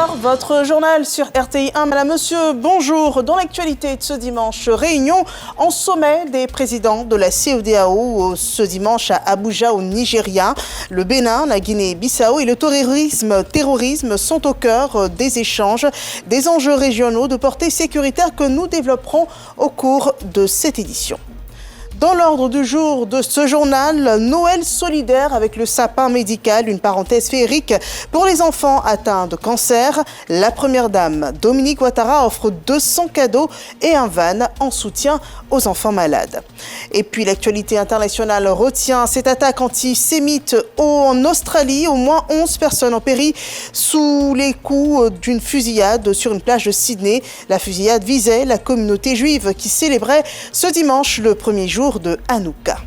18h, votre journal sur RTI 1. Madame, monsieur, bonjour. Dans l'actualité de ce dimanche, réunion en sommet des présidents de la CEDEAO ce dimanche à Abuja au Nigeria. Le Bénin, la Guinée-Bissau et le terrorisme sont au cœur des échanges, des enjeux régionaux de portée sécuritaire que nous développerons au cours de cette édition. Dans l'ordre du jour de ce journal, Noël solidaire avec le sapin médical, une parenthèse féerique pour les enfants atteints de cancer. La première dame, Dominique Ouattara, offre 200 cadeaux et un van en soutien aux enfants malades. Et puis l'actualité internationale retient cette attaque antisémite en Australie. Au moins 11 personnes ont péri sous les coups d'une fusillade sur une plage de Sydney. La fusillade visait la communauté juive qui célébrait ce dimanche le premier jour de Hanouka.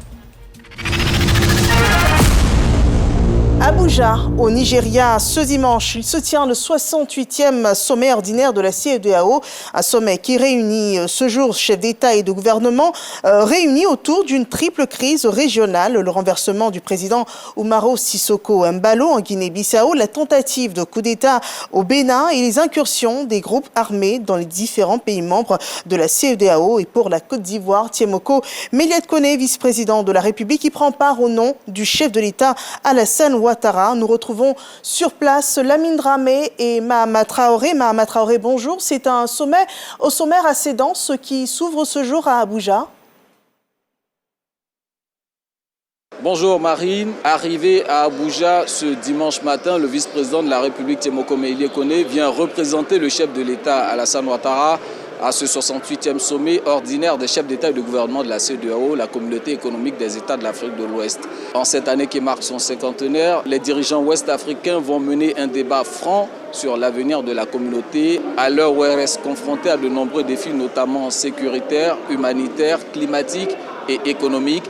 Abuja, au Nigeria, ce dimanche, il se tient le 68e sommet ordinaire de la CEDEAO, un sommet qui réunit ce jour chefs d'État et de gouvernement, réunis autour d'une triple crise régionale, le renversement du président Umaro Sissoko Embalo en Guinée-Bissau, la tentative de coup d'État au Bénin et les incursions des groupes armés dans les différents pays membres de la CEDEAO. Et pour la Côte d'Ivoire, Tiemoko Méliat Koné, vice-président de la République, qui prend part au nom du chef de l'État Alassane Ouattara. Nous retrouvons sur place Lamine Dramé et Mahama Traoré. Mahama Traoré, bonjour. C'est un sommet au sommaire assez dense qui s'ouvre ce jour à Abuja. Bonjour Marine. Arrivé à Abuja ce dimanche matin, le vice-président de la République Tiemoko Méliat Koné vient représenter le chef de l'État Alassane Ouattara à ce 68e sommet ordinaire des chefs d'État et de gouvernement de la CEDEAO, la communauté économique des États de l'Afrique de l'Ouest. En cette année qui marque son cinquantenaire, les dirigeants ouest-africains vont mener un débat franc sur l'avenir de la communauté, à l'heure où elle reste confrontée à de nombreux défis, notamment sécuritaires, humanitaires, climatiques et économiques.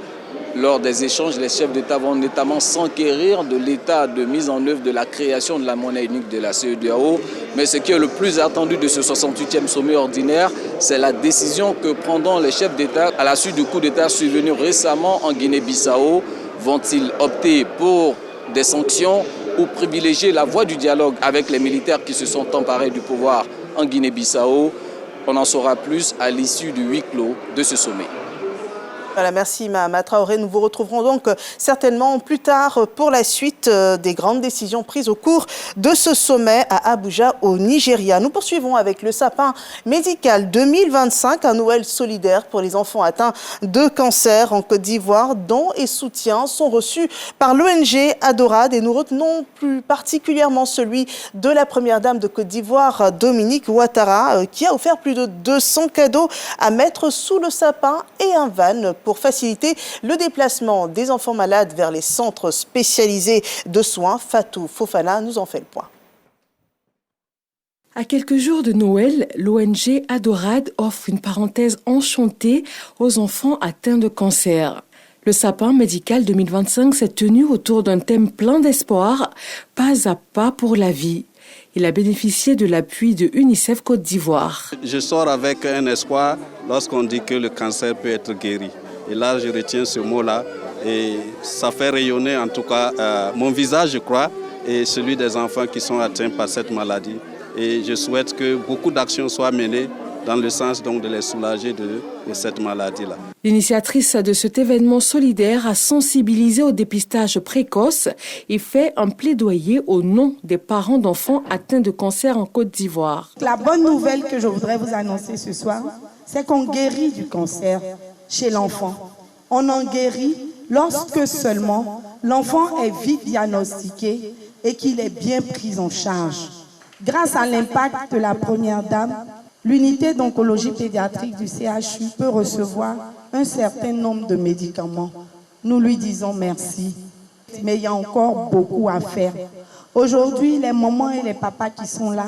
Lors des échanges, les chefs d'État vont notamment s'enquérir de l'état de mise en œuvre de la création de la monnaie unique de la CEDEAO. Mais ce qui est le plus attendu de ce 68e sommet ordinaire, c'est la décision que prendront les chefs d'État à la suite du coup d'État survenu récemment en Guinée-Bissau. Vont-ils opter pour des sanctions ou privilégier la voie du dialogue avec les militaires qui se sont emparés du pouvoir en Guinée-Bissau? On en saura plus à l'issue du huis clos de ce sommet. Voilà, merci Mahama Traoré. Nous vous retrouverons donc certainement plus tard pour la suite des grandes décisions prises au cours de ce sommet à Abuja au Nigeria. Nous poursuivons avec le sapin médical 2025, un Noël solidaire pour les enfants atteints de cancer en Côte d'Ivoire. Dons et soutiens sont reçus par l'ONG Adorade et nous retenons plus particulièrement celui de la première dame de Côte d'Ivoire, Dominique Ouattara, qui a offert plus de 200 cadeaux à mettre sous le sapin et un van pour faciliter le déplacement des enfants malades vers les centres spécialisés de soins. Fatou Fofana nous en fait le point. À quelques jours de Noël, l'ONG Adorade offre une parenthèse enchantée aux enfants atteints de cancer. Le sapin médical 2025 s'est tenu autour d'un thème plein d'espoir, pas à pas pour la vie. Il a bénéficié de l'appui de UNICEF Côte d'Ivoire. Je sors avec un espoir lorsqu'on dit que le cancer peut être guéri. Et là, je retiens ce mot-là et ça fait rayonner en tout cas mon visage, je crois, et celui des enfants qui sont atteints par cette maladie. Et je souhaite que beaucoup d'actions soient menées dans le sens donc de les soulager de cette maladie-là. L'initiatrice de cet événement solidaire a sensibilisé au dépistage précoce et fait un plaidoyer au nom des parents d'enfants atteints de cancer en Côte d'Ivoire. La bonne nouvelle que je voudrais vous annoncer ce soir, c'est qu'on guérit du cancer chez l'enfant. On en guérit lorsque seulement l'enfant est vite diagnostiqué et qu'il est bien pris en charge. Grâce à l'impact de la première dame, l'unité d'oncologie pédiatrique du CHU peut recevoir un certain nombre de médicaments. Nous lui disons merci, mais il y a encore beaucoup à faire. Aujourd'hui, les mamans et les papas qui sont là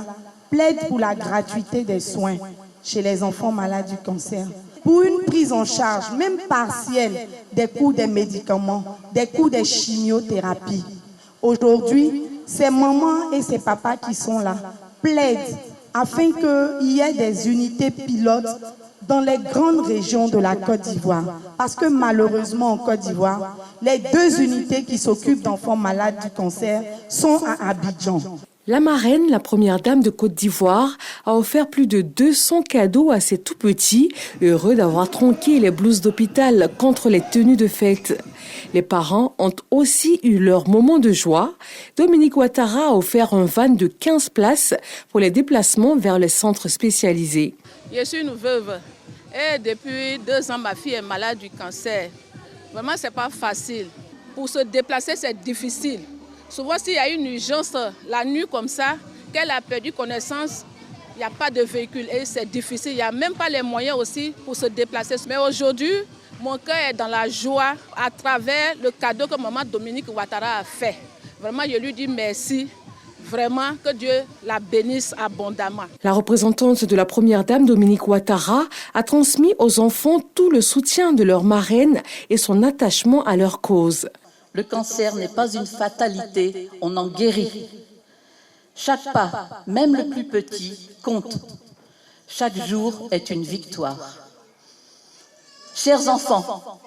plaident pour la gratuité des soins chez les enfants malades du cancer, pour une prise en charge, même partielle, des coûts des médicaments, des coûts des chimiothérapies. Aujourd'hui, ces mamans et ces papas qui sont là plaident afin qu'il y ait des unités pilotes dans les grandes régions de la Côte d'Ivoire. Parce que malheureusement en Côte d'Ivoire, les 2 unités qui s'occupent d'enfants malades du cancer sont à Abidjan. La marraine, la première dame de Côte d'Ivoire, a offert plus de 200 cadeaux à ses tout-petits, heureux d'avoir tronqué les blouses d'hôpital contre les tenues de fête. Les parents ont aussi eu leur moment de joie. Dominique Ouattara a offert un van de 15 places pour les déplacements vers les centres spécialisés. Je suis une veuve et depuis 2 ans, ma fille est malade du cancer. Vraiment, ce n'est pas facile. Pour se déplacer, c'est difficile. Souvent, s'il y a une urgence la nuit comme ça, qu'elle a perdu connaissance, il n'y a pas de véhicule et c'est difficile. Il n'y a même pas les moyens aussi pour se déplacer. Mais aujourd'hui, mon cœur est dans la joie à travers le cadeau que maman Dominique Ouattara a fait. Vraiment, je lui dis merci. Vraiment, que Dieu la bénisse abondamment. La représentante de la première dame, Dominique Ouattara, a transmis aux enfants tout le soutien de leur marraine et son attachement à leur cause. Le cancer n'est pas une fatalité, on en guérit. Chaque pas, même le plus petit, compte. Chaque jour est une victoire. Chers enfants,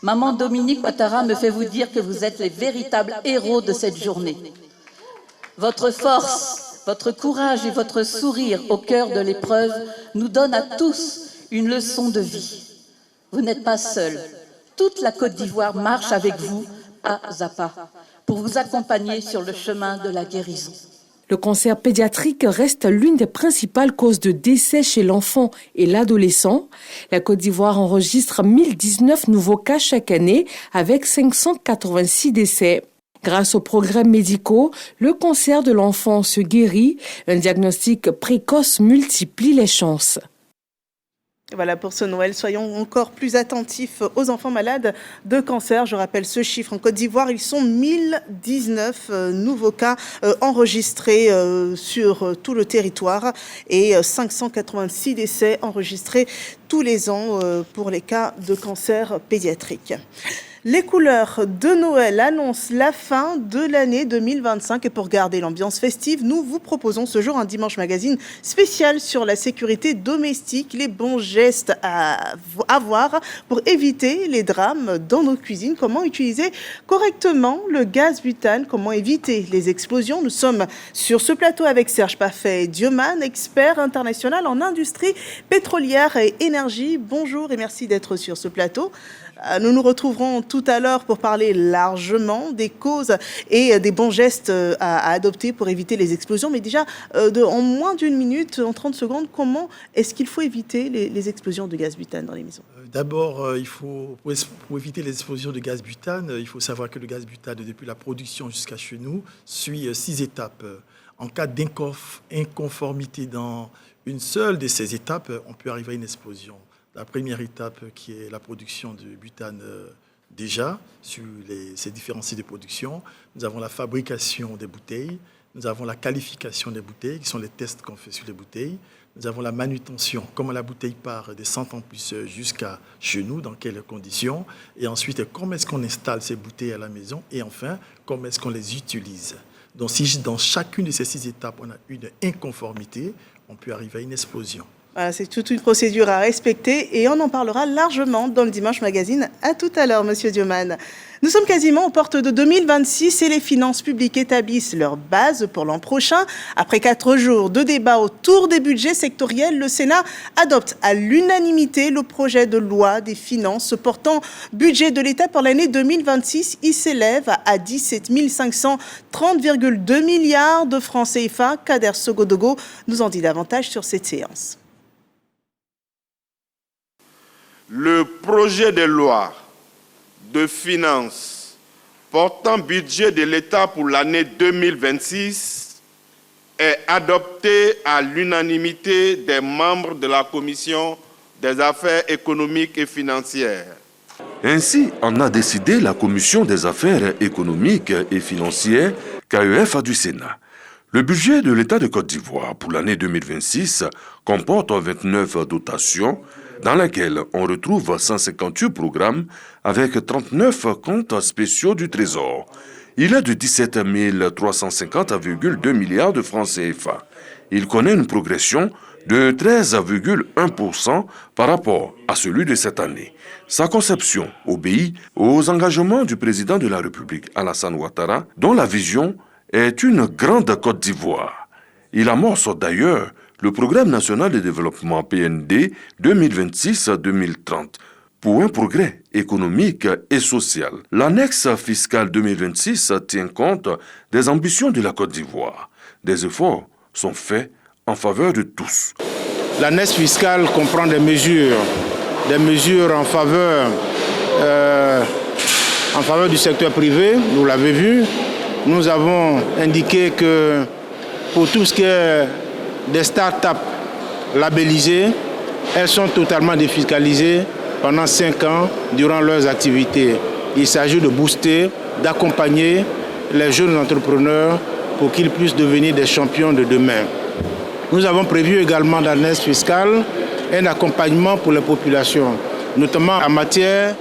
maman Dominique Ouattara me fait vous dire que vous êtes les véritables héros de cette journée. Votre force, votre courage et votre sourire au cœur de l'épreuve nous donnent à tous une leçon de vie. Vous n'êtes pas seuls. Toute la Côte d'Ivoire marche avec vous, pas à pas, pour vous accompagner sur le chemin de la guérison. Le cancer pédiatrique reste l'une des principales causes de décès chez l'enfant et l'adolescent. La Côte d'Ivoire enregistre 1019 nouveaux cas chaque année avec 586 décès. Grâce aux progrès médicaux, le cancer de l'enfant se guérit. Un diagnostic précoce multiplie les chances. Voilà pour ce Noël. Soyons encore plus attentifs aux enfants malades de cancer. Je rappelle ce chiffre. En Côte d'Ivoire, ils sont 1019 nouveaux cas enregistrés sur tout le territoire et 586 décès enregistrés tous les ans pour les cas de cancer pédiatrique. Les couleurs de Noël annoncent la fin de l'année 2025 et pour garder l'ambiance festive, nous vous proposons ce jour un Dimanche Magazine spécial sur la sécurité domestique, les bons gestes à avoir pour éviter les drames dans nos cuisines, comment utiliser correctement le gaz butane, comment éviter les explosions. Nous sommes sur ce plateau avec Serge Paffet-Dioman, expert international en industrie pétrolière et énergie. Bonjour et merci d'être sur ce plateau. Nous nous retrouverons tout à l'heure pour parler largement des causes et des bons gestes à adopter pour éviter les explosions. Mais déjà, en moins d'une minute, en 30 secondes, comment est-ce qu'il faut éviter les explosions de gaz butane dans les maisons ? D'abord, pour éviter les explosions de gaz butane, il faut savoir que le gaz butane, depuis la production jusqu'à chez nous, suit 6 étapes. En cas d'inconformité dans une seule de ces étapes, on peut arriver à une explosion. La première étape qui est la production de butane déjà, sur ces différents sites de production. Nous avons la fabrication des bouteilles, nous avons la qualification des bouteilles, qui sont les tests qu'on fait sur les bouteilles. Nous avons la manutention, comment la bouteille part des centres en plus jusqu'à chez nous, dans quelles conditions. Et ensuite, comment est-ce qu'on installe ces bouteilles à la maison. Et enfin, comment est-ce qu'on les utilise. Donc si dans chacune de ces 6 étapes, on a une inconformité, on peut arriver à une explosion. Voilà, c'est toute une procédure à respecter et on en parlera largement dans le Dimanche Magazine. À tout à l'heure, Monsieur Dioman. Nous sommes quasiment aux portes de 2026 et les finances publiques établissent leur base pour l'an prochain. Après 4 jours de débat autour des budgets sectoriels, le Sénat adopte à l'unanimité le projet de loi des finances portant budget de l'État pour l'année 2026. Il s'élève à 17 530,2 milliards de francs CFA. Kader Sogodogo nous en dit davantage sur cette séance. Le projet de loi de finances portant budget de l'État pour l'année 2026 est adopté à l'unanimité des membres de la Commission des affaires économiques et financières. Ainsi en a décidé la Commission des affaires économiques et financières, KEFA du Sénat. Le budget de l'État de Côte d'Ivoire pour l'année 2026 comporte 29 dotations, dans laquelle on retrouve 158 programmes avec 39 comptes spéciaux du Trésor. Il est de 17 350,2 milliards de francs CFA. Il connaît une progression de 13,1% par rapport à celui de cette année. Sa conception obéit aux engagements du président de la République, Alassane Ouattara, dont la vision est une grande Côte d'Ivoire. Il amorce d'ailleurs le Programme national de développement PND 2026-2030 pour un progrès économique et social. L'annexe fiscale 2026 tient compte des ambitions de la Côte d'Ivoire. Des efforts sont faits en faveur de tous. L'annexe fiscale comprend des mesures en faveur du secteur privé, vous l'avez vu. Nous avons indiqué que pour tout ce qui est des start-up labellisées, elles sont totalement défiscalisées pendant 5 ans durant leurs activités. Il s'agit de booster, d'accompagner les jeunes entrepreneurs pour qu'ils puissent devenir des champions de demain. Nous avons prévu également dans l'annexe fiscale un accompagnement pour les populations, notamment en matière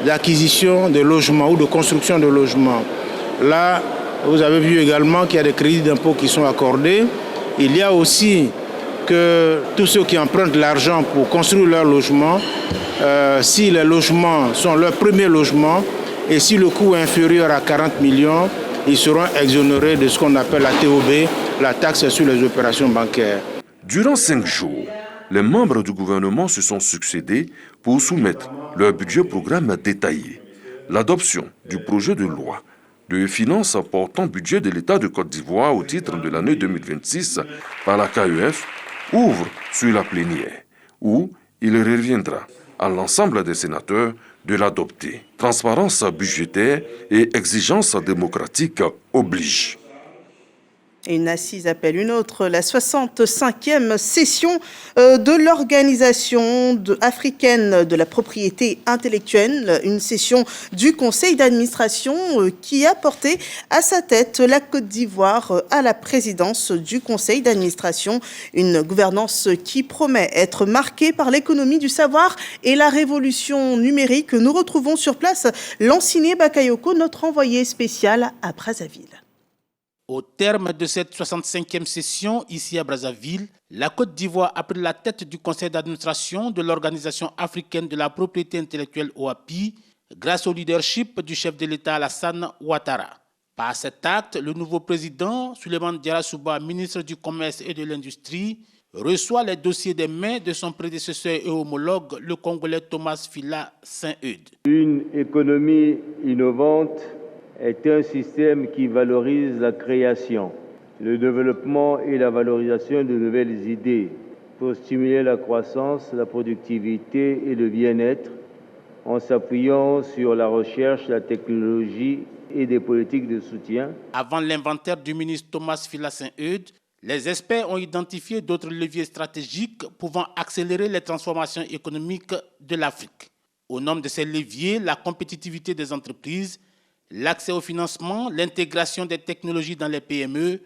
d'acquisition de logements ou de construction de logements. Là, vous avez vu également qu'il y a des crédits d'impôt qui sont accordés. Il y a aussi que tous ceux qui empruntent l'argent pour construire leur logement, si les logements sont leur premier logement et si le coût est inférieur à 40 millions, ils seront exonérés de ce qu'on appelle la TOB, la taxe sur les opérations bancaires. Durant 5 jours, les membres du gouvernement se sont succédés pour soumettre leur budget programme détaillé. L'adoption du projet de loi de finances portant budget de l'État de Côte d'Ivoire au titre de l'année 2026 par la KEF ouvre sur la plénière, où il reviendra à l'ensemble des sénateurs de l'adopter. Transparence budgétaire et exigence démocratique obligent. Et une assise appelle une autre, la 65e session de l'Organisation africaine de la propriété intellectuelle, une session du conseil d'administration qui a porté à sa tête la Côte d'Ivoire à la présidence du conseil d'administration, une gouvernance qui promet être marquée par l'économie du savoir et la révolution numérique. Nous retrouvons sur place Lanciné Bakayoko, notre envoyé spécial à Brazzaville. Au terme de cette 65e session ici à Brazzaville, la Côte d'Ivoire a pris la tête du conseil d'administration de l'Organisation africaine de la propriété intellectuelle OAPI grâce au leadership du chef de l'État Alassane Ouattara. Par cet acte, le nouveau président, Souleymane Diarra-Souba, ministre du Commerce et de l'Industrie, reçoit les dossiers des mains de son prédécesseur et homologue, le Congolais Thomas Fila Saint-Eudes. Une économie innovante est un système qui valorise la création, le développement et la valorisation de nouvelles idées pour stimuler la croissance, la productivité et le bien-être en s'appuyant sur la recherche, la technologie et des politiques de soutien. Avant l'inventaire du ministre Thomas Fila Saint-Eudes, les experts ont identifié d'autres leviers stratégiques pouvant accélérer les transformations économiques de l'Afrique. Au nom de ces leviers, la compétitivité des entreprises, l'accès au financement, l'intégration des technologies dans les PME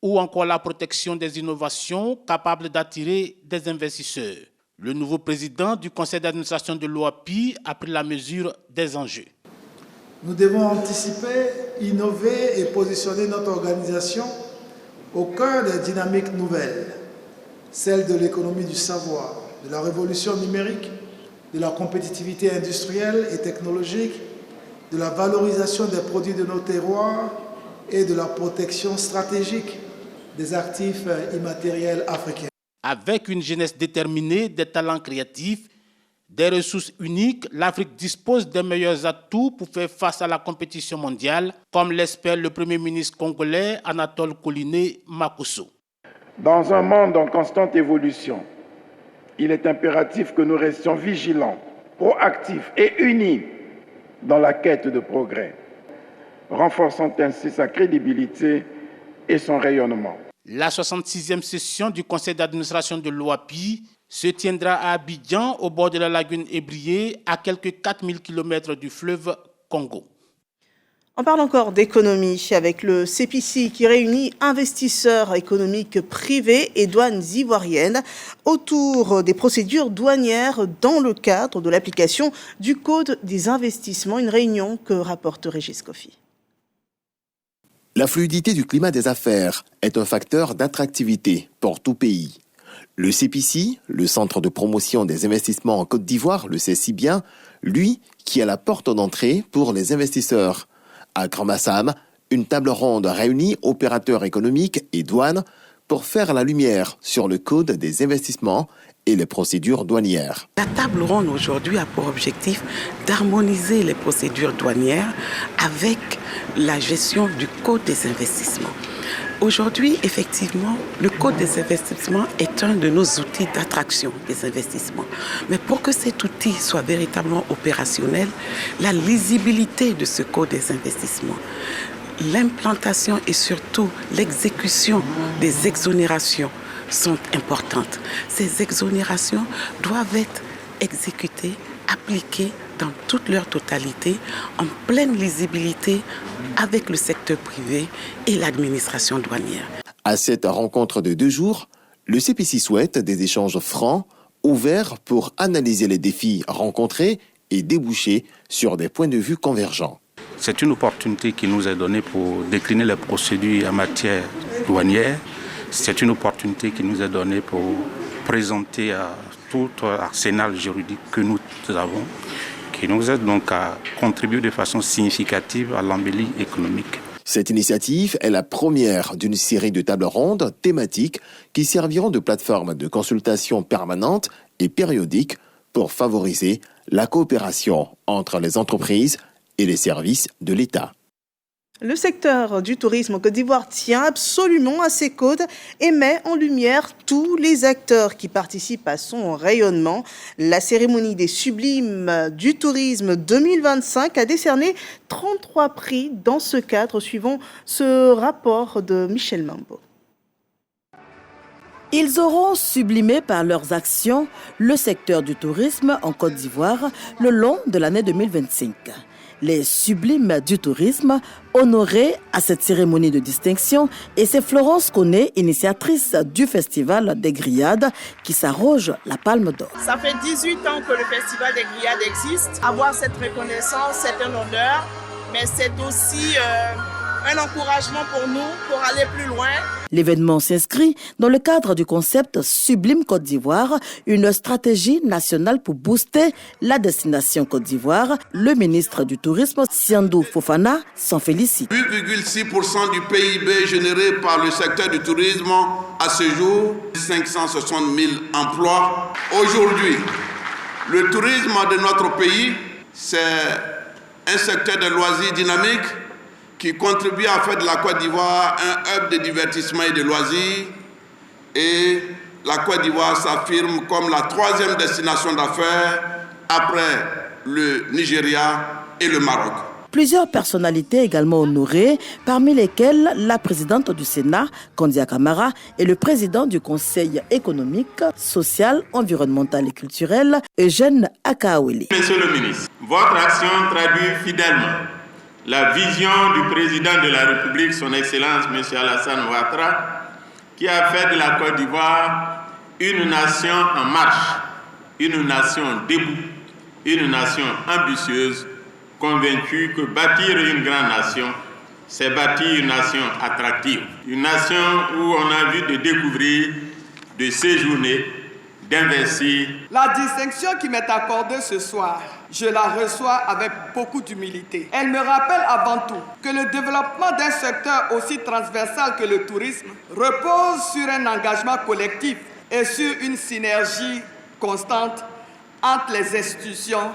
ou encore la protection des innovations capables d'attirer des investisseurs. Le nouveau président du conseil d'administration de l'OAPI a pris la mesure des enjeux. Nous devons anticiper, innover et positionner notre organisation au cœur des dynamiques nouvelles, celles de l'économie du savoir, de la révolution numérique, de la compétitivité industrielle et technologique, de la valorisation des produits de nos terroirs et de la protection stratégique des actifs immatériels africains. Avec une jeunesse déterminée, des talents créatifs, des ressources uniques, l'Afrique dispose des meilleurs atouts pour faire face à la compétition mondiale, comme l'espère le Premier ministre congolais Anatole Koliné Makosso. Dans un monde en constante évolution, il est impératif que nous restions vigilants, proactifs et unis dans la quête de progrès, renforçant ainsi sa crédibilité et son rayonnement. La 66e session du conseil d'administration de l'OAPI se tiendra à Abidjan, au bord de la lagune Ébrié, à quelques 4000 km du fleuve Congo. On parle encore d'économie avec le CEPICI qui réunit investisseurs économiques privés et douanes ivoiriennes autour des procédures douanières dans le cadre de l'application du Code des investissements. Une réunion que rapporte Régis Kofi. La fluidité du climat des affaires est un facteur d'attractivité pour tout pays. Le CEPICI, le Centre de promotion des investissements en Côte d'Ivoire, le sait si bien, lui qui est la porte d'entrée pour les investisseurs. À Grand Massam, une table ronde réunit opérateurs économiques et douanes pour faire la lumière sur le code des investissements et les procédures douanières. La table ronde aujourd'hui a pour objectif d'harmoniser les procédures douanières avec la gestion du code des investissements. Aujourd'hui, effectivement, le code des investissements est un de nos outils d'attraction des investissements. Mais pour que cet outil soit véritablement opérationnel, la lisibilité de ce code des investissements, l'implantation et surtout l'exécution des exonérations sont importantes. Ces exonérations doivent être exécutées, appliquées dans toute leur totalité, en pleine lisibilité avec le secteur privé et l'administration douanière. À cette rencontre de 2 jours, le CPC souhaite des échanges francs, ouverts pour analyser les défis rencontrés et déboucher sur des points de vue convergents. C'est une opportunité qui nous est donnée pour décliner les procédures en matière douanière. C'est une opportunité qui nous est donnée pour présenter tout l'arsenal juridique que nous avons, qui nous aide donc à contribuer de façon significative à l'embellie économique. Cette initiative est la première d'une série de tables rondes thématiques qui serviront de plateforme de consultation permanente et périodique pour favoriser la coopération entre les entreprises et les services de l'État. Le secteur du tourisme en Côte d'Ivoire tient absolument à ses codes et met en lumière tous les acteurs qui participent à son rayonnement. La cérémonie des Sublimes du tourisme 2025 a décerné 33 prix dans ce cadre, suivant ce rapport de Michel Mambo. Ils auront sublimé par leurs actions le secteur du tourisme en Côte d'Ivoire le long de l'année 2025. Les Sublimes du tourisme honorés à cette cérémonie de distinction, et c'est Florence Koné, initiatrice du Festival des Grillades, qui s'arroge la Palme d'Or. Ça fait 18 ans que le Festival des Grillades existe. Avoir cette reconnaissance, c'est un honneur, mais c'est aussi un encouragement pour nous, pour aller plus loin. L'événement s'inscrit dans le cadre du concept Sublime Côte d'Ivoire, une stratégie nationale pour booster la destination Côte d'Ivoire. Le ministre du Tourisme, Siandou Fofana, s'en félicite. 8,6% du PIB généré par le secteur du tourisme à ce jour, 560 000 emplois. Aujourd'hui, le tourisme de notre pays, c'est un secteur de loisirs dynamique qui contribue à faire de la Côte d'Ivoire un hub de divertissement et de loisirs. Et la Côte d'Ivoire s'affirme comme la 3e destination d'affaires après le Nigeria et le Maroc. Plusieurs personnalités également honorées, parmi lesquelles la présidente du Sénat, Kandia Camara, et le président du Conseil économique, social, environnemental et culturel, Eugène Akaoueli. Monsieur le ministre, votre action traduit fidèlement la vision du président de la République, son Excellence M. Alassane Ouattara, qui a fait de la Côte d'Ivoire une nation en marche, une nation debout, une nation ambitieuse, convaincue que bâtir une grande nation, c'est bâtir une nation attractive, une nation où on a envie de découvrir, de séjourner, d'investir. La distinction qui m'est accordée ce soir, je la reçois avec beaucoup d'humilité. Elle me rappelle avant tout que le développement d'un secteur aussi transversal que le tourisme repose sur un engagement collectif et sur une synergie constante entre les institutions,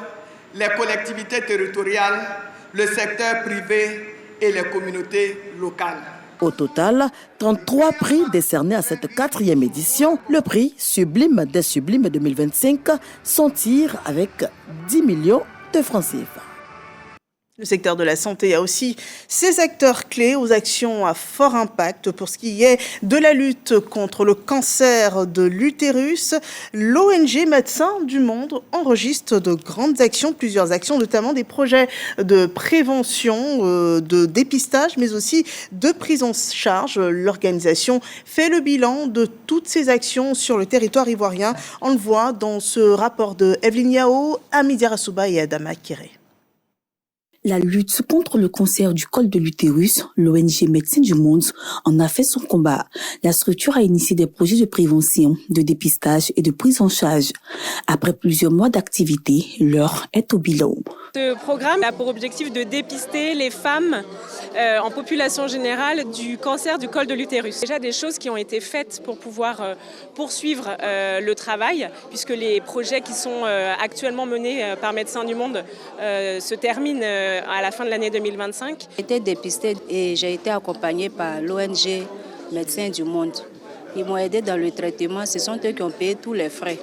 les collectivités territoriales, le secteur privé et les communautés locales. Au total, 33 prix décernés à cette 4e édition. Le prix Sublime des Sublimes 2025 s'en tire avec 10 millions de francs CFA. Le secteur de la santé a aussi ses acteurs clés aux actions à fort impact. Pour ce qui est de la lutte contre le cancer de l'utérus, l'ONG Médecins du Monde enregistre de grandes actions, plusieurs actions, notamment des projets de prévention, de dépistage, mais aussi de prise en charge. L'organisation fait le bilan de toutes ces actions sur le territoire ivoirien. On le voit dans ce rapport de Evelyne Yao, Amidia Rassouba et Adama Kéré. La lutte contre le cancer du col de l'utérus, l'ONG Médecins du Monde en a fait son combat. La structure a initié des projets de prévention, de dépistage et de prise en charge. Après plusieurs mois d'activité, l'heure est au bilan. Ce programme a pour objectif de dépister les femmes en population générale du cancer du col de l'utérus. Déjà des choses qui ont été faites pour pouvoir poursuivre le travail, puisque les projets qui sont actuellement menés par Médecins du Monde se terminent à la fin de l'année 2025. J'ai été dépistée et j'ai été accompagnée par l'ONG Médecins du Monde. Ils m'ont aidé dans le traitement, ce sont eux qui ont payé tous les frais.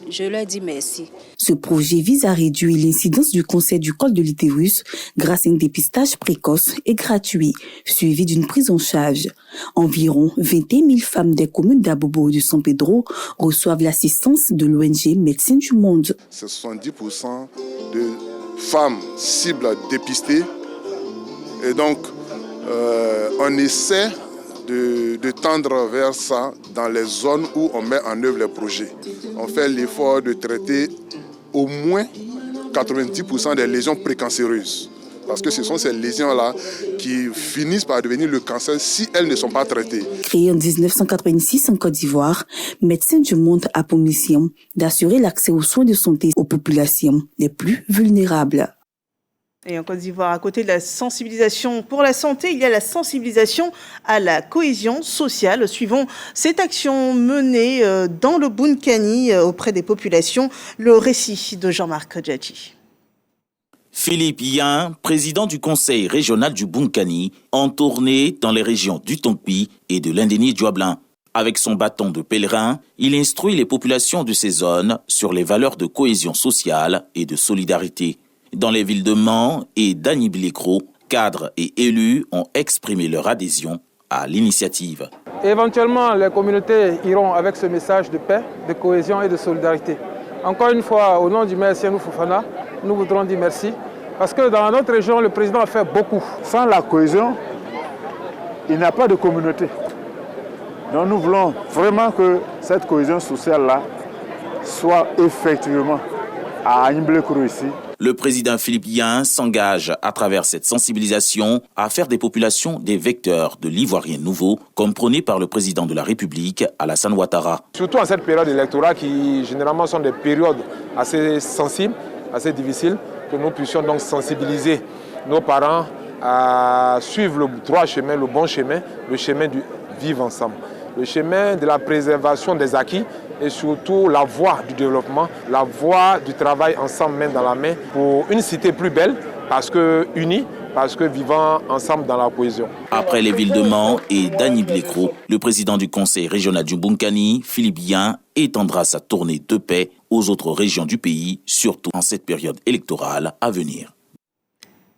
Je leur dis merci. Ce projet vise à réduire l'incidence du cancer du col de l'utérus grâce à un dépistage précoce et gratuit, suivi d'une prise en charge. Environ 21 000 femmes des communes d'Abobo et de San Pedro reçoivent l'assistance de l'ONG Médecins du Monde. C'est 70% de femmes cibles dépistées. Et donc, on essaie de tendre vers ça dans les zones où on met en œuvre les projets. On fait l'effort de traiter au moins 90% des lésions précancéreuses. Parce que ce sont ces lésions-là qui finissent par devenir le cancer si elles ne sont pas traitées. Créé en 1986 en Côte d'Ivoire, Médecins du Monde a pour mission d'assurer l'accès aux soins de santé aux populations les plus vulnérables. Et en Côte d'Ivoire, à côté de la sensibilisation pour la santé, il y a la sensibilisation à la cohésion sociale. Suivons cette action menée dans le Bunkani auprès des populations. Le récit de Jean-Marc Djadji. Philippe Yin, président du conseil régional du Bunkani, en tournée dans les régions du Tongpi et de l'Indéni-Djuablin. Avec son bâton de pèlerin, il instruit les populations de ces zones sur les valeurs de cohésion sociale et de solidarité. Dans les villes de Mans et d'Anibilécro, cadres et élus ont exprimé leur adhésion à l'initiative. Éventuellement, les communautés iront avec ce message de paix, de cohésion et de solidarité. Encore une fois, au nom du maire Sienou Fofana, nous voudrons dire merci. Parce que dans notre région, le président a fait beaucoup. Sans la cohésion, il n'y a pas de communauté. Donc nous voulons vraiment que cette cohésion sociale-là soit effectivement à Animbilécro ici. Le président Philippe Yin s'engage à travers cette sensibilisation à faire des populations des vecteurs de l'ivoirien nouveau, comme prôné par le président de la République, Alassane Ouattara. Surtout en cette période électorale qui généralement sont des périodes assez sensibles, assez difficiles, que nous puissions donc sensibiliser nos parents à suivre le droit chemin, le bon chemin, le chemin du vivre ensemble, le chemin de la préservation des acquis et surtout la voie du développement, la voie du travail ensemble main dans la main pour une cité plus belle parce que unie, parce que vivant ensemble dans la cohésion. Après les villes de Mans et d'Anibilécro, le président du conseil régional du Bunkani, Philippe Yin, étendra sa tournée de paix aux autres régions du pays, surtout en cette période électorale à venir.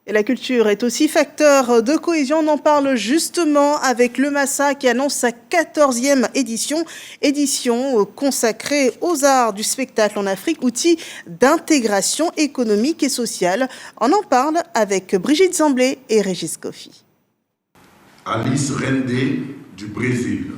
Et la culture est aussi facteur de cohésion. On en parle justement avec le Massa qui annonce sa 14e édition consacrée aux arts du spectacle en Afrique, outil d'intégration économique et sociale. On en parle avec Brigitte Zamblé et Régis Kofi. Alice Rendé du Brésil.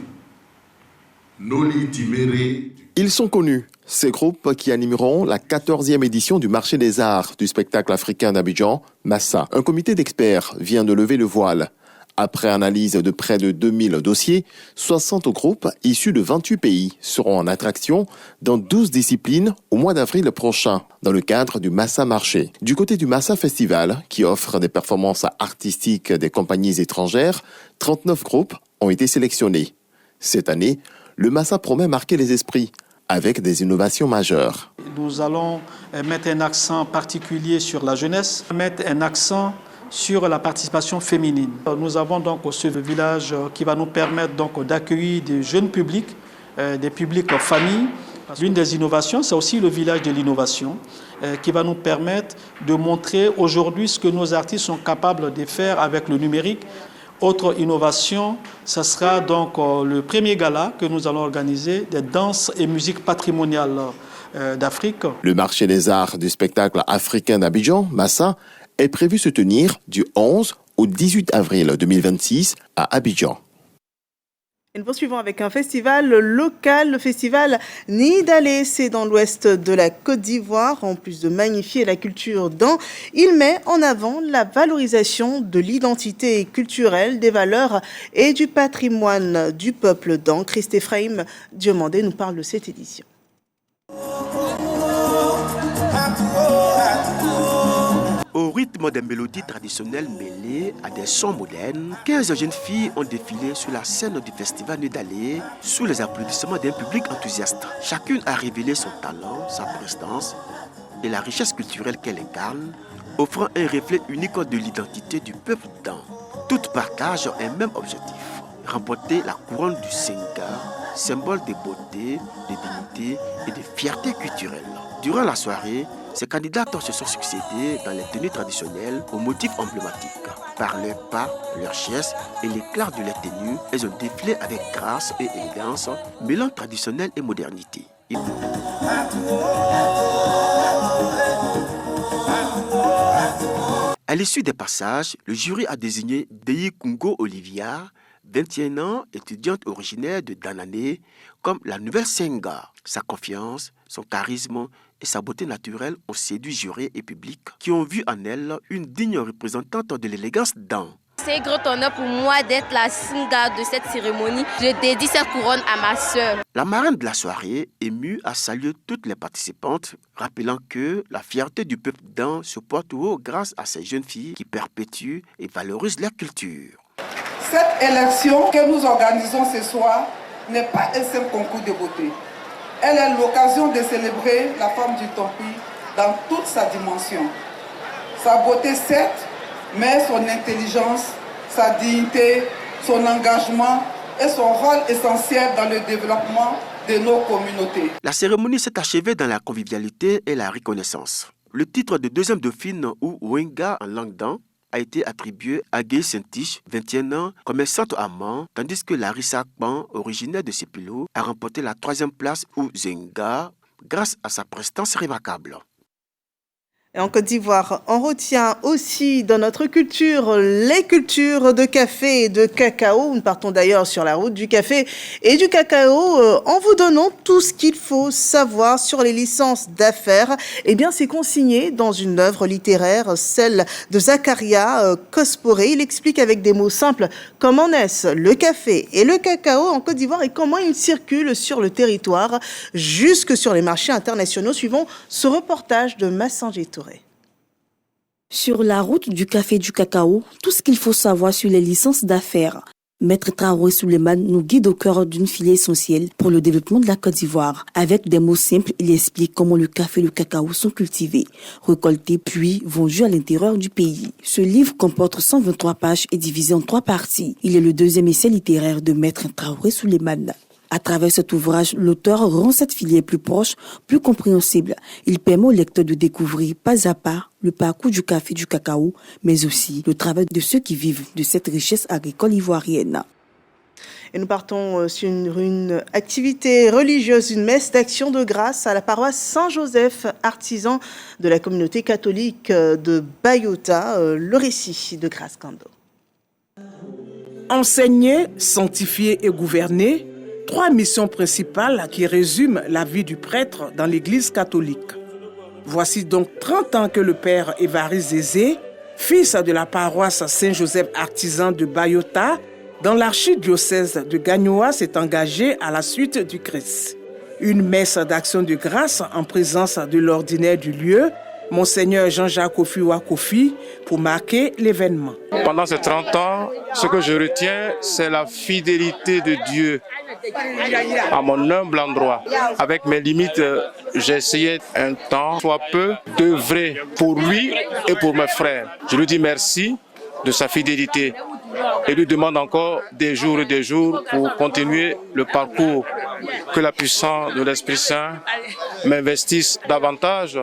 Noli Timere. Ils sont connus, ces groupes qui animeront la 14e édition du marché des arts du spectacle africain d'Abidjan, Massa. Un comité d'experts vient de lever le voile. Après analyse de près de 2000 dossiers, 60 groupes issus de 28 pays seront en attraction dans 12 disciplines au mois d'avril prochain, dans le cadre du Massa Marché. Du côté du Massa Festival, qui offre des performances artistiques des compagnies étrangères, 39 groupes ont été sélectionnés. Cette année, le Massa promet marquer les esprits avec des innovations majeures. Nous allons mettre un accent particulier sur la jeunesse, mettre un accent sur la participation féminine. Nous avons donc ce village qui va nous permettre donc d'accueillir des jeunes publics, des publics en famille. L'une des innovations, c'est aussi le village de l'innovation qui va nous permettre de montrer aujourd'hui ce que nos artistes sont capables de faire avec le numérique. Autre innovation, ce sera donc le premier gala que nous allons organiser des danses et musiques patrimoniales d'Afrique. Le marché des arts du spectacle africain d'Abidjan, Massa, est prévu se tenir du 11 au 18 avril 2026 à Abidjan. Et nous poursuivons avec un festival local, le festival Nidalé, c'est dans l'ouest de la Côte d'Ivoire. En plus de magnifier la culture d'An, il met en avant la valorisation de l'identité culturelle, des valeurs et du patrimoine du peuple d'An. Christ Ephraim Diomandé nous parle de cette édition. rythme des mélodies traditionnelles mêlées à des sons modernes, 15 jeunes filles ont défilé sur la scène du festival Nidalé sous les applaudissements d'un public enthousiaste. Chacune a révélé son talent, sa prestance et la richesse culturelle qu'elle incarne, offrant un reflet unique de l'identité du peuple Dan. Toutes partagent un même objectif, remporter la couronne du Senga, symbole de beauté, de dignité et de fierté culturelle. Durant la soirée, ces candidates se sont succédés dans les tenues traditionnelles aux motifs emblématiques. Par leurs pas, leurs gestes et l'éclat de leurs tenues, elles ont défilé avec grâce et élégance, mêlant traditionnel et modernité. À l'issue des passages, le jury a désigné Deyi Kungo Olivia, 21 ans, étudiante originaire de Danané, comme la nouvelle Senga. Sa confiance, son charisme et sa beauté naturelle ont séduit jurés et publics qui ont vu en elle une digne représentante de l'élégance Dan. C'est un grand honneur pour moi d'être la Senga de cette cérémonie. Je dédie cette couronne à ma sœur. La marraine de la soirée, émue, a salué toutes les participantes, rappelant que la fierté du peuple Dan se porte haut grâce à ces jeunes filles qui perpétuent et valorisent leur culture. Cette élection que nous organisons ce soir n'est pas un simple concours de beauté. Elle est l'occasion de célébrer la femme du Tompi dans toute sa dimension. Sa beauté certes, mais son intelligence, sa dignité, son engagement et son rôle essentiel dans le développement de nos communautés. La cérémonie s'est achevée dans la convivialité et la reconnaissance. Le titre de deuxième dauphine ou Wenga en langue Dan a été attribué à Guy Saint-Tiche, 21 ans, commerçante à Mans, tandis que Larissa Kban, originaire de Sipilo, a remporté la troisième place ou Zenga grâce à sa prestance remarquable. Et en Côte d'Ivoire, on retient aussi dans notre culture les cultures de café et de cacao. Nous partons d'ailleurs sur la route du café et du cacao en vous donnant tout ce qu'il faut savoir sur les licences d'affaires. Eh bien, c'est consigné dans une œuvre littéraire, celle de Zakaria Kosporé. Il explique avec des mots simples comment naissent le café et le cacao en Côte d'Ivoire et comment ils circulent sur le territoire jusque sur les marchés internationaux, suivant ce reportage de Massanji Touré. Sur la route du café et du cacao, tout ce qu'il faut savoir sur les licences d'affaires. Maître Traoré Souleymane nous guide au cœur d'une filière essentielle pour le développement de la Côte d'Ivoire. Avec des mots simples, il explique comment le café et le cacao sont cultivés, récoltés puis vendus à l'intérieur du pays. Ce livre comporte 123 pages et divisé en 3 parties. Il est le deuxième essai littéraire de Maître Traoré Souleymane. À travers cet ouvrage, l'auteur rend cette filière plus proche, plus compréhensible. Il permet au lecteur de découvrir pas à pas le parcours du café et du cacao, mais aussi le travail de ceux qui vivent de cette richesse agricole ivoirienne. Et nous partons sur une activité religieuse, une messe d'action de grâce à la paroisse Saint-Joseph, artisan de la communauté catholique de Bayota. Le récit de Grâce Kando. Enseigner, sanctifier et gouverner, 3 missions principales qui résument la vie du prêtre dans l'Église catholique. Voici donc 30 ans que le père Évariste Zézé, fils de la paroisse Saint-Joseph artisan de Bayota, dans l'archidiocèse de Gagnoa, s'est engagé à la suite du Christ. Une messe d'action de grâce en présence de l'ordinaire du lieu, Monseigneur Jean-Jacques Kofi Kofi, pour marquer l'événement. Pendant ces 30 ans, ce que je retiens, c'est la fidélité de Dieu à mon humble endroit. Avec mes limites, j'ai essayé un temps, soit peu, d'œuvrer pour lui et pour mes frères. Je lui dis merci de sa fidélité et lui demande encore des jours pour continuer le parcours. Que la puissance de l'Esprit Saint m'investisse davantage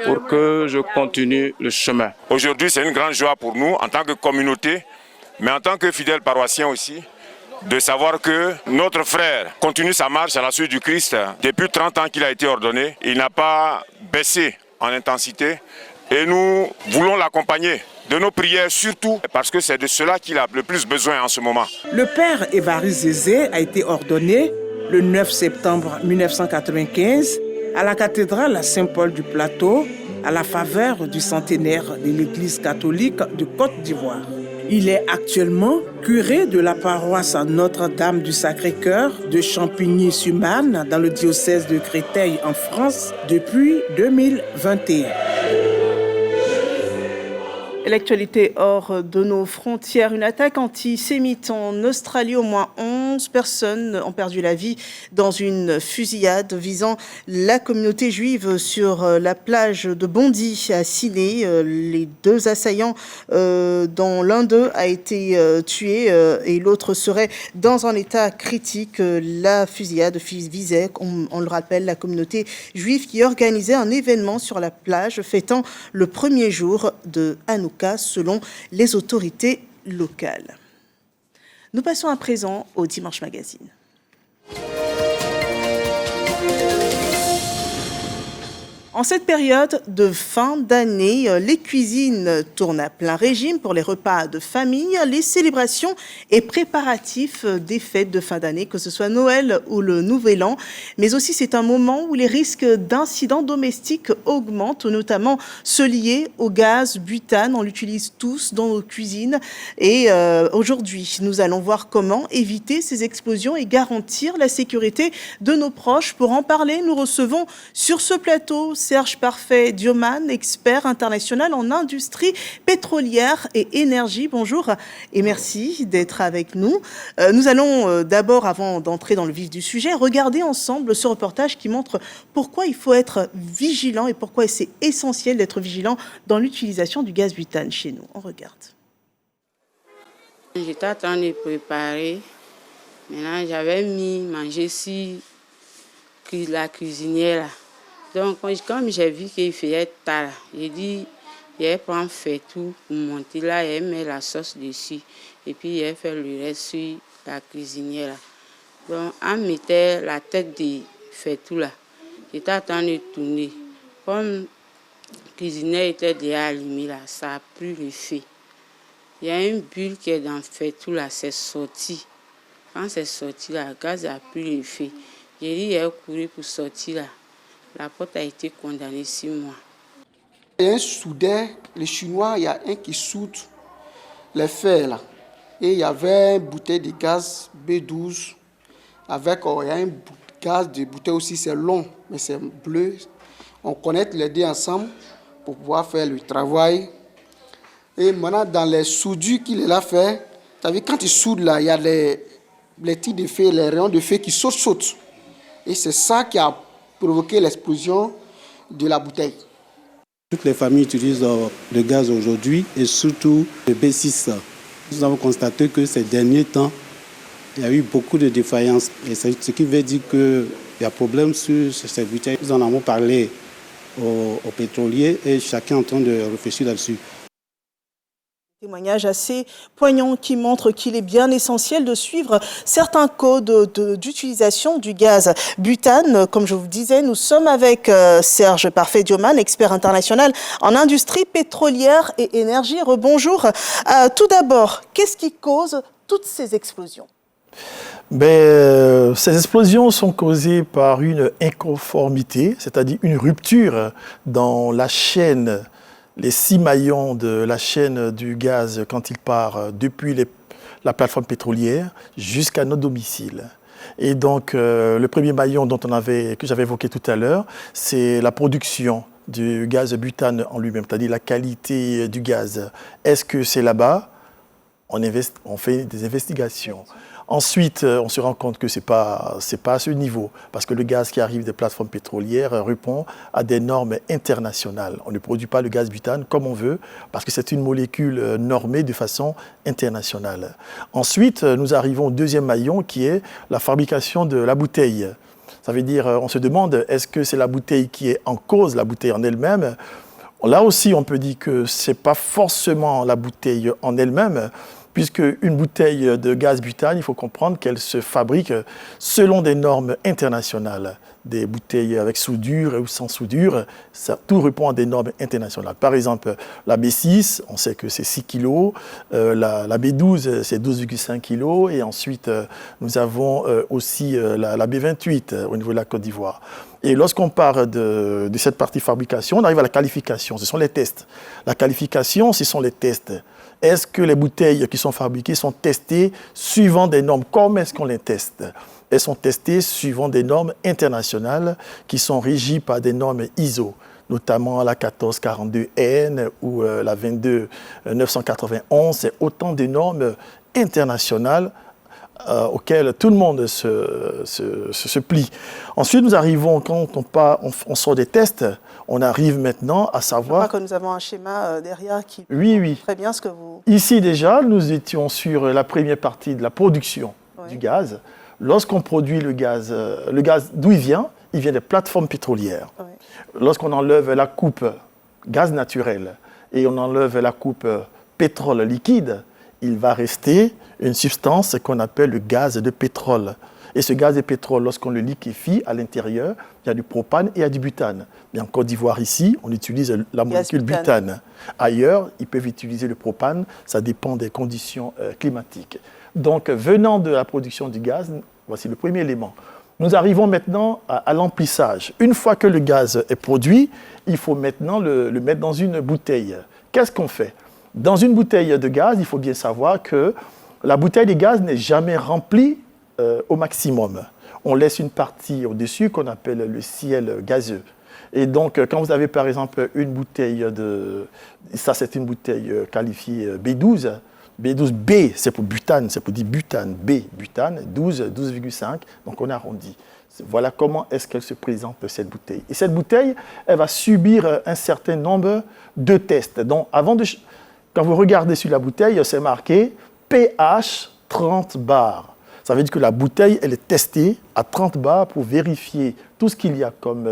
pour que je continue le chemin. Aujourd'hui, c'est une grande joie pour nous en tant que communauté, mais en tant que fidèles paroissiens aussi, de savoir que notre frère continue sa marche à la suite du Christ. Depuis 30 ans qu'il a été ordonné, il n'a pas baissé en intensité et nous voulons l'accompagner de nos prières surtout parce que c'est de cela qu'il a le plus besoin en ce moment. Le père Évariste Zézé a été ordonné le 9 septembre 1995 à la cathédrale Saint-Paul du Plateau à la faveur du centenaire de l'Église catholique de Côte d'Ivoire. Il est actuellement curé de la paroisse Notre-Dame du Sacré-Cœur de Champigny-sur-Marne dans le diocèse de Créteil en France depuis 2021. L'actualité hors de nos frontières, une attaque antisémite en Australie, au moins 11 personnes ont perdu la vie dans une fusillade visant la communauté juive sur la plage de Bondi à Sydney. Les deux assaillants, dont l'un d'eux a été tué et l'autre serait dans un état critique. La fusillade visait, on le rappelle, la communauté juive qui organisait un événement sur la plage fêtant le premier jour de Hanouka selon les autorités locales. Nous passons à présent au Dimanche Magazine. En cette période de fin d'année, les cuisines tournent à plein régime pour les repas de famille, les célébrations et préparatifs des fêtes de fin d'année, que ce soit Noël ou le Nouvel An. Mais aussi, c'est un moment où les risques d'incidents domestiques augmentent, notamment ceux liés au gaz butane. On l'utilise tous dans nos cuisines. Et aujourd'hui, nous allons voir comment éviter ces explosions et garantir la sécurité de nos proches. Pour en parler, nous recevons sur ce plateau Serge Parfait-Dioman, expert international en industrie pétrolière et énergie. Bonjour et merci d'être avec nous. Nous allons d'abord, avant d'entrer dans le vif du sujet, regarder ensemble ce reportage qui montre pourquoi il faut être vigilant et pourquoi c'est essentiel d'être vigilant dans l'utilisation du gaz butane chez nous. On regarde. J'étais en train de préparer. Maintenant, j'avais mis manger sur la cuisinière là. Donc, comme j'ai vu qu'il faisait tard, j'ai dit, je prends fait tout pour monter là, et met la sauce dessus. Et puis, j'ai fait le reste sur la cuisinière. Donc, on mettait la tête de fait tout là. J'étais en train de tourner. Comme la cuisinière était déjà allumée là, ça a pris le feu. Il y a une bulle qui est dans le fait tout là, c'est sorti. Quand c'est sorti là, le gaz a pris le feu. J'ai dit, j'ai couru pour sortir là. La porte a été condamnée 6 mois. Il y a un soudeur, les Chinois, il y a un qui soude les fers là. Et il y avait une bouteille de gaz B12 avec il y a un gaz de bouteille aussi, c'est long, mais c'est bleu. On connecte les deux ensemble pour pouvoir faire le travail. Et maintenant, dans les soudures qu'il a fait, tu as vu, quand il soude là, il y a les tirs de feu, les rayons de feu qui sautent. Et c'est ça qui a provoquer l'explosion de la bouteille. Toutes les familles utilisent le gaz aujourd'hui et surtout le B6. Nous avons constaté que ces derniers temps, il y a eu beaucoup de défaillances. Et ce qui veut dire qu'il y a problème sur ces bouteilles. Nous en avons parlé aux pétroliers et chacun est en train de réfléchir là-dessus. Témoignage assez poignant qui montre qu'il est bien essentiel de suivre certains codes d'utilisation du gaz butane. Comme je vous disais, nous sommes avec Serge Parfait-Dioman, expert international en industrie pétrolière et énergie. Rebonjour. Tout d'abord, qu'est-ce qui cause toutes ces explosions ? Ces explosions sont causées par une inconformité, c'est-à-dire une rupture dans la chaîne, les 6 maillons de la chaîne du gaz quand il part depuis la plateforme pétrolière jusqu'à nos domiciles. Et donc, le premier maillon que j'avais évoqué tout à l'heure, c'est la production du gaz butane en lui-même, c'est-à-dire la qualité du gaz. Est-ce que c'est là-bas ? On fait des investigations. Ensuite, on se rend compte que ce n'est pas à ce niveau, parce que le gaz qui arrive des plateformes pétrolières répond à des normes internationales. On ne produit pas le gaz butane comme on veut, parce que c'est une molécule normée de façon internationale. Ensuite, nous arrivons au deuxième maillon, qui est la fabrication de la bouteille. Ça veut dire, on se demande, est-ce que c'est la bouteille qui est en cause, la bouteille en elle-même ? Là aussi, on peut dire que ce n'est pas forcément la bouteille en elle-même, puisque une bouteille de gaz butane, il faut comprendre qu'elle se fabrique selon des normes internationales. Des bouteilles avec soudure ou sans soudure, tout répond à des normes internationales. Par exemple, la B6, on sait que c'est 6 kg, la B12, c'est 12,5 kg, et ensuite, nous avons aussi la B28 au niveau de la Côte d'Ivoire. Et lorsqu'on part de cette partie fabrication, on arrive à la qualification, ce sont les tests. La qualification, ce sont les tests. Est-ce que les bouteilles qui sont fabriquées sont testées suivant des normes? Comment est-ce qu'on les teste? Elles sont testées suivant des normes internationales qui sont régies par des normes ISO. notamment la 1442N ou la 22-991. C'est autant de normes internationales auxquelles tout le monde se plie. Ensuite, nous arrivons, quand on sort des tests, on arrive maintenant à savoir... Je crois que nous avons un schéma derrière qui oui. très bien ce que vous... Ici déjà, nous étions sur la première partie de la production du gaz. Lorsqu'on produit le gaz d'où il vient des plateformes pétrolières. Oui. Lorsqu'on enlève la coupe gaz naturel et on enlève la coupe pétrole liquide, il va rester une substance qu'on appelle le gaz de pétrole. Et ce gaz de pétrole, lorsqu'on le liquéfie, à l'intérieur, il y a du propane et il y a du butane. Mais en Côte d'Ivoire, ici, on utilise la molécule butane. Ailleurs, ils peuvent utiliser le propane, ça dépend des conditions climatiques. Donc, venant de la production du gaz, voici le premier élément. Nous arrivons maintenant à l'emplissage. Une fois que le gaz est produit, il faut maintenant le mettre dans une bouteille. Qu'est-ce qu'on fait? Dans une bouteille de gaz, il faut bien savoir que la bouteille de gaz n'est jamais remplie au maximum. On laisse une partie au-dessus qu'on appelle le ciel gazeux. Et donc, quand vous avez par exemple une bouteille ça c'est une bouteille qualifiée B12, B12B, c'est pour butane, c'est pour dire butane, B, butane, 12,5, donc on arrondit. Voilà comment est-ce qu'elle se présente, cette bouteille. Et cette bouteille, elle va subir un certain nombre de tests. Donc, quand vous regardez sur la bouteille, c'est marqué pH 30 bars. Ça veut dire que la bouteille, elle est testée à 30 bars pour vérifier tout ce qu'il y a comme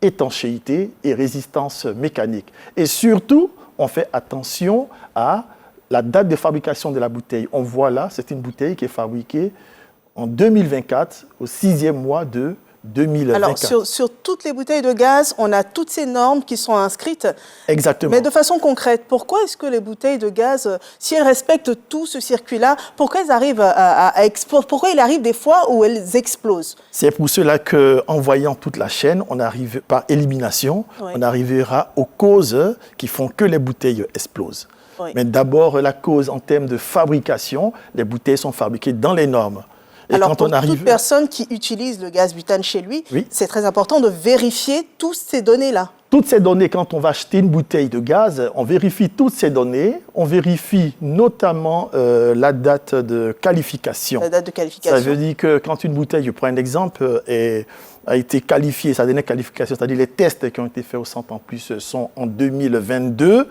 étanchéité et résistance mécanique. Et surtout, on fait attention à la date de fabrication de la bouteille. On voit là, c'est une bouteille qui est fabriquée en 2024, au 6e mois de 2024. Alors, sur toutes les bouteilles de gaz, on a toutes ces normes qui sont inscrites. Exactement. Mais de façon concrète, pourquoi est-ce que les bouteilles de gaz, si elles respectent tout ce circuit-là, pourquoi elles arrivent à exploser? Pourquoi il arrive des fois où elles explosent? C'est pour cela qu'en voyant toute la chaîne, on arrive par élimination, on arrivera aux causes qui font que les bouteilles explosent. Oui. Mais d'abord, la cause en termes de fabrication, les bouteilles sont fabriquées dans les normes. Et alors, pour toute personne qui utilise le gaz butane chez lui, c'est très important de vérifier toutes ces données-là. Toutes ces données, quand on va acheter une bouteille de gaz, on vérifie toutes ces données. On vérifie notamment la date de qualification. La date de qualification. Ça veut dire que quand une bouteille, je prends un exemple, a été qualifiée, sa dernière qualification, c'est-à-dire les tests qui ont été faits au 100 ans plus sont en 2022.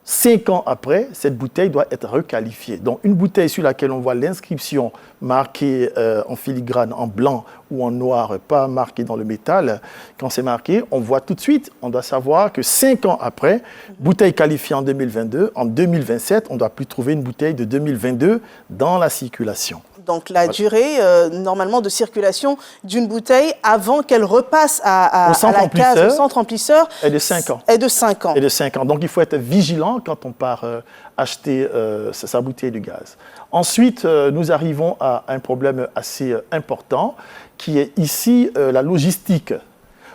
5 ans après, cette bouteille doit être requalifiée. Donc, une bouteille sur laquelle on voit l'inscription marquée en filigrane, en blanc ou en noir, pas marquée dans le métal, quand c'est marqué, on voit tout de suite, on doit savoir que 5 ans après, bouteille qualifiée en 2022, en 2027, on ne doit plus trouver une bouteille de 2022 dans la circulation. Donc, la durée, normalement, de circulation d'une bouteille avant qu'elle repasse à la case, au centre remplisseur, est de 5 ans. Est de 5 ans. Est de 5 ans. Donc, il faut être vigilant quand on part acheter sa bouteille de gaz. Ensuite, nous arrivons à un problème assez important, qui est ici la logistique.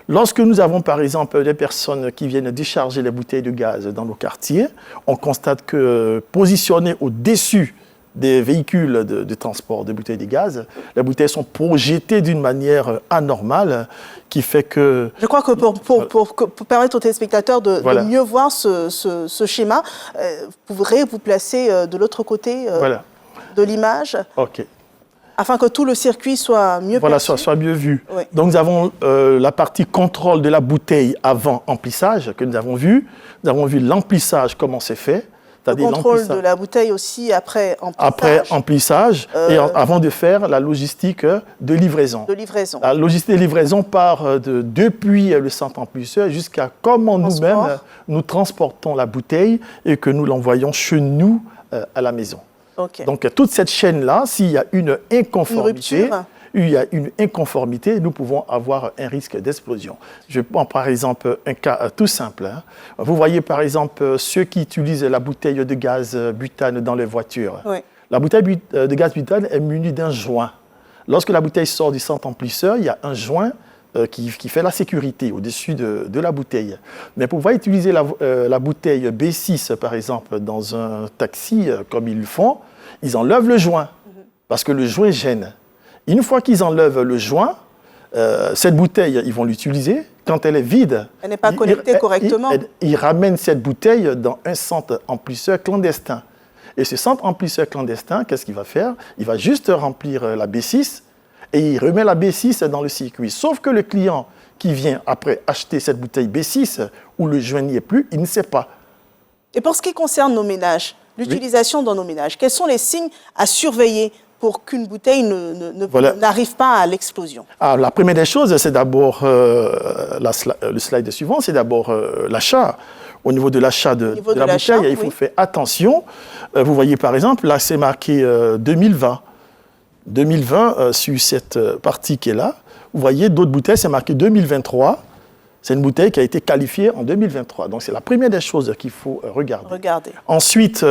Lorsque nous avons, par exemple, des personnes qui viennent décharger les bouteilles de gaz dans nos quartiers, on constate que positionnées au-dessus des véhicules de transport de bouteilles de gaz, les bouteilles sont projetées d'une manière anormale qui fait que... Je crois que pour permettre aux téléspectateurs de mieux voir ce schéma, vous pourrez vous placer de l'autre côté de l'image. OK. Afin que tout le circuit soit mieux perçu. Soit mieux vu. Oui. Donc nous avons la partie contrôle de la bouteille avant emplissage que nous avons vu. Nous avons vu l'emplissage, comment c'est fait. Le contrôle de la bouteille aussi après emplissage. Après emplissage et avant de faire la logistique de livraison. La logistique de livraison part depuis le centre emplisseur jusqu'à comment nous-mêmes nous transportons la bouteille et que nous l'envoyons chez nous à la maison. Okay. Donc toute cette chaîne-là, s'il y a une inconformité, nous pouvons avoir un risque d'explosion. Je prends par exemple un cas tout simple. Vous voyez par exemple ceux qui utilisent la bouteille de gaz butane dans les voitures. Oui. La bouteille de gaz butane est munie d'un joint. Lorsque la bouteille sort du centre emplisseur, il y a un joint qui fait la sécurité au-dessus de la bouteille. Mais pour pouvoir utiliser la bouteille B6 par exemple dans un taxi comme ils le font, ils enlèvent le joint parce que le joint gêne. Une fois qu'ils enlèvent le joint, Cette bouteille, ils vont l'utiliser. Quand elle est vide, elle n'est pas connectée correctement. Ils ramènent cette bouteille dans un centre emplisseur clandestin. Et ce centre emplisseur clandestin, qu'est-ce qu'il va faire? Il va juste remplir la B6 et il remet la B6 dans le circuit. Sauf que le client qui vient après acheter cette bouteille B6 où le joint n'y est plus, il ne sait pas. Et pour ce qui concerne nos ménages, l'utilisation dans nos ménages, quels sont les signes à surveiller pour qu'une bouteille n'arrive pas à l'explosion? La première des choses, c'est d'abord, le slide suivant, c'est d'abord l'achat. Au niveau de l'achat de la bouteille, il faut faire attention. Vous voyez par exemple, là c'est marqué 2020. 2020 sur cette partie qui est là. Vous voyez d'autres bouteilles, c'est marqué 2023. C'est une bouteille qui a été qualifiée en 2023. Donc c'est la première des choses qu'il faut regarder. Ensuite,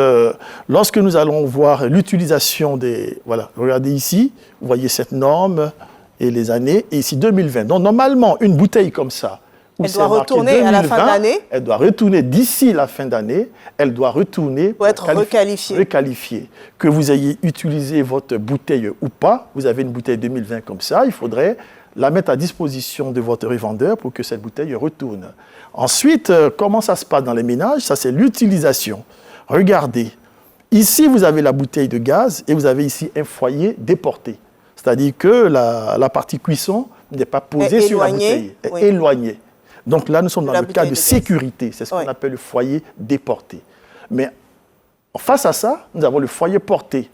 lorsque nous allons voir l'utilisation des... Voilà, regardez ici, vous voyez cette norme et les années, et ici 2020. Donc normalement, une bouteille comme ça, elle doit retourner 2020, à la fin d'année. Elle doit retourner d'ici la fin d'année. Elle doit retourner pour être requalifiée. Que vous ayez utilisé votre bouteille ou pas, vous avez une bouteille 2020 comme ça, il faudrait la mettre à disposition de votre revendeur pour que cette bouteille retourne. Ensuite, comment ça se passe dans les ménages? Ça, c'est l'utilisation. Regardez, ici, vous avez la bouteille de gaz et vous avez ici un foyer déporté. C'est-à-dire que la partie cuisson n'est pas posée sur la bouteille, est éloignée. Donc là, nous sommes dans le cas de sécurité. C'est ce qu'on appelle le foyer déporté. Mais face à ça, nous avons le foyer porté,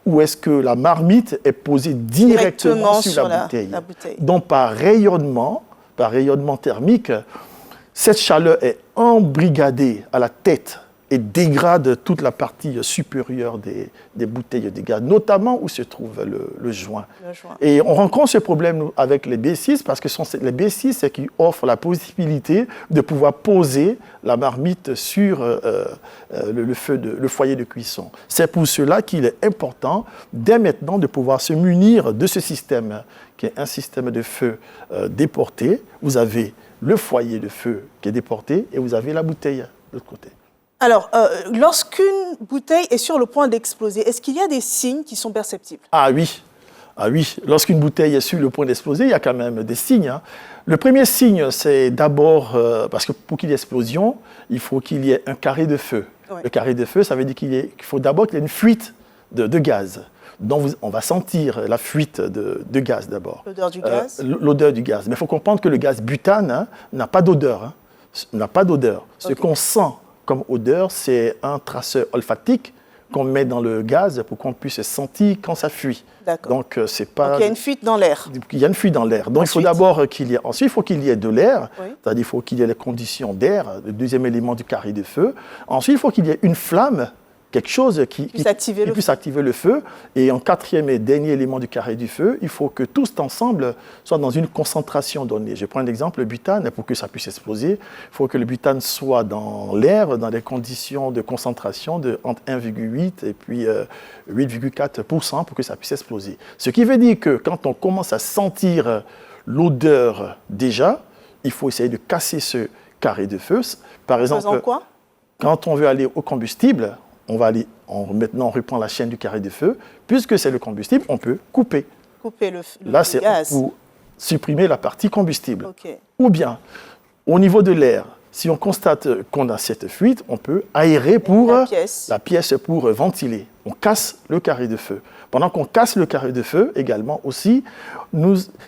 où est-ce que la marmite est posée directement sur la bouteille. Donc par rayonnement thermique, cette chaleur est embrigadée à la tête et dégrade toute la partie supérieure des bouteilles de gaz, notamment où se trouve le joint. Et on rencontre ce problème avec les B6 parce que les B6 qui offrent la possibilité de pouvoir poser la marmite sur le foyer de cuisson. C'est pour cela qu'il est important dès maintenant de pouvoir se munir de ce système qui est un système de feu déporté. Vous avez le foyer de feu qui est déporté et vous avez la bouteille de l'autre côté. Alors, lorsqu'une bouteille est sur le point d'exploser, est-ce qu'il y a des signes qui sont perceptibles? Ah oui. Lorsqu'une bouteille est sur le point d'exploser, il y a quand même des signes. Le premier signe, c'est d'abord, parce que pour qu'il y ait explosion, il faut qu'il y ait un carré de feu. Oui. Le carré de feu, ça veut dire qu'il faut d'abord qu'il y ait une fuite de gaz. Donc, on va sentir la fuite de gaz d'abord. L'odeur du gaz? L'odeur du gaz. Mais il faut comprendre que le gaz butane n'a pas d'odeur. Ce qu'on sent comme odeur, c'est un traceur olfactique qu'on met dans le gaz pour qu'on puisse sentir quand ça fuit. Donc, c'est pas... Donc, il y a une fuite dans l'air. Il y a une fuite dans l'air. Donc, il faut d'abord qu'il y ait... Ensuite, il faut qu'il y ait de l'air. Oui. C'est-à-dire qu'il faut qu'il y ait les conditions d'air, le deuxième élément du carré de feu. Ensuite, il faut qu'il y ait une flamme, quelque chose qui puisse activer le feu. Et en quatrième et dernier élément du carré du feu, il faut que tous ensemble soient dans une concentration donnée. Je prends un exemple, le butane, pour que ça puisse exploser, il faut que le butane soit dans l'air, dans des conditions de concentration de entre 1,8 et puis 8,4% pour que ça puisse exploser. Ce qui veut dire que quand on commence à sentir l'odeur déjà, il faut essayer de casser ce carré de feu. Par exemple, quand on veut aller au combustible, maintenant on reprend la chaîne du carré de feu. Puisque c'est le combustible, on peut couper. Là, c'est pour supprimer la partie combustible. Ou bien, au niveau de l'air, si on constate qu'on a cette fuite, on peut aérer pour la pièce pour ventiler. On casse le carré de feu. Pendant qu'on casse le carré de feu, également aussi,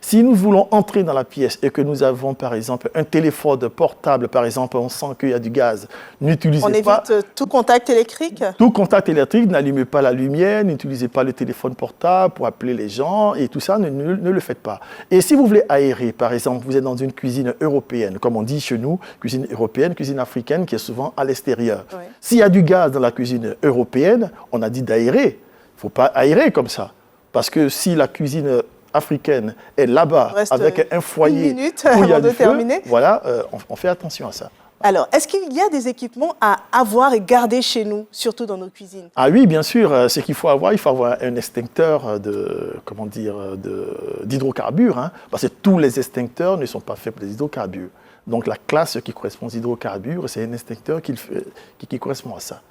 si nous voulons entrer dans la pièce et que nous avons, par exemple, un téléphone portable, par exemple, on sent qu'il y a du gaz, n'utilisez pas... On évite tout contact électrique? Tout contact électrique, n'allumez pas la lumière, n'utilisez pas le téléphone portable pour appeler les gens, et tout ça, ne le faites pas. Et si vous voulez aérer, par exemple, vous êtes dans une cuisine européenne, comme on dit chez nous, cuisine européenne, cuisine africaine, qui est souvent à l'extérieur. Oui. S'il y a du gaz dans la cuisine européenne, on a dit d'aérer. Il ne faut pas aérer comme ça. Parce que si la cuisine africaine est là-bas, avec un foyer où il y a du feu, voilà, on fait attention à ça. Alors, est-ce qu'il y a des équipements à avoir et garder chez nous, surtout dans nos cuisines? Ah oui, bien sûr. Ce qu'il faut avoir, il faut avoir un extincteur d'hydrocarbures. Hein, parce que tous les extincteurs ne sont pas faits pour les hydrocarbures. Donc, la classe qui correspond aux hydrocarbures, c'est un extincteur qui correspond à ça.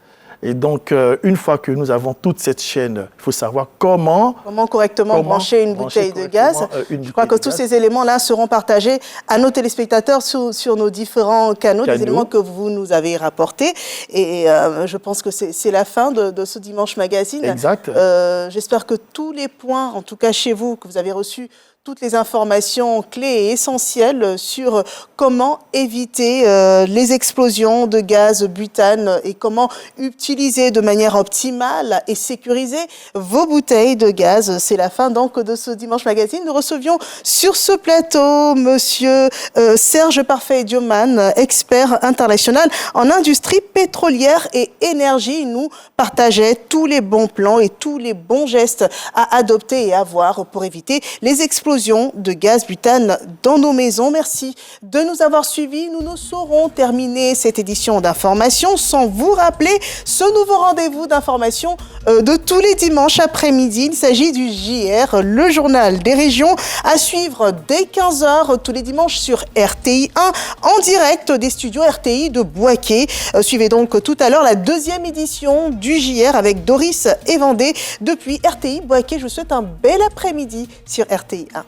Et donc, une fois que nous avons toute cette chaîne, il faut savoir comment correctement brancher une bouteille de gaz. Je crois que tous ces éléments-là seront partagés à nos téléspectateurs sur nos différents canaux, des éléments que vous nous avez rapportés. Et je pense que c'est la fin de ce Dimanche Magazine. Exact. J'espère que tous les points, en tout cas chez vous, que vous avez reçus, toutes les informations clés et essentielles sur comment éviter les explosions de gaz butane et comment utiliser de manière optimale et sécuriser vos bouteilles de gaz. C'est la fin donc de ce Dimanche Magazine. Nous recevions sur ce plateau monsieur Serge Parfait-Dioman, expert international en industrie pétrolière et énergie. Il nous partageait tous les bons plans et tous les bons gestes à adopter et à avoir pour éviter les explosions de gaz butane dans nos maisons. Merci de nous avoir suivis. Nous ne saurons terminer cette édition d'information sans vous rappeler ce nouveau rendez-vous d'information de tous les dimanches après-midi. Il s'agit du JR, le journal des régions, à suivre dès 15h tous les dimanches sur RTI 1 en direct des studios RTI de Bouaké. Suivez donc tout à l'heure la deuxième édition du JR avec Doris et Vendée depuis RTI Bouaké. Je vous souhaite un bel après-midi sur RTI 1.